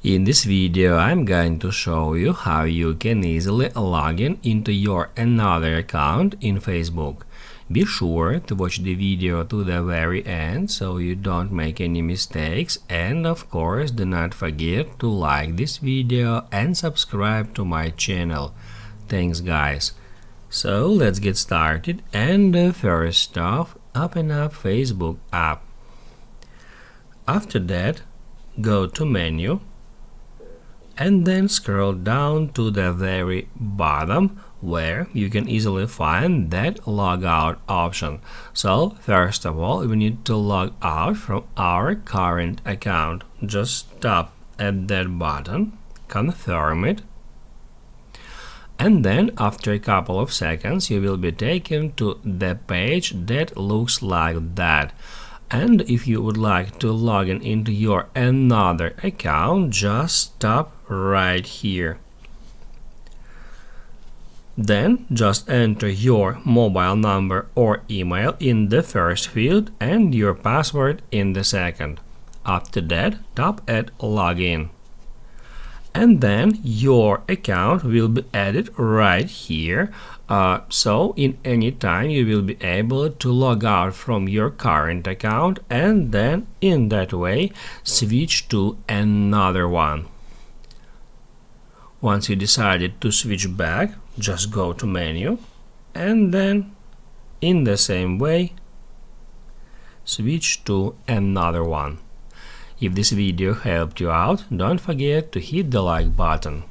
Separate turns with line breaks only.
In this video, I'm going to show you how you can easily log in into your another account in Facebook. Be sure to watch the video to the very end so you don't make any mistakes, and of course do not forget to like this video and subscribe to my channel. Thanks guys. So let's get started, and first off, open up Facebook app. After that, go to menu and then scroll down to the very bottom where you can easily find that logout option. So first of all, we need to log out from our current account. Just tap at that button, confirm it, and then after a couple of seconds you will be taken to the page that looks like that. And if you would like to log in into your another account, just tap right here. Then just enter your mobile number or email in the first field and your password in the second. After that, tap at login. And then your account will be added right here, so in any time you will be able to log out from your current account and then in that way switch to another one. Once you decided to switch back, just go to menu and then in the same way switch to another one. If this video helped you out, don't forget to hit the like button.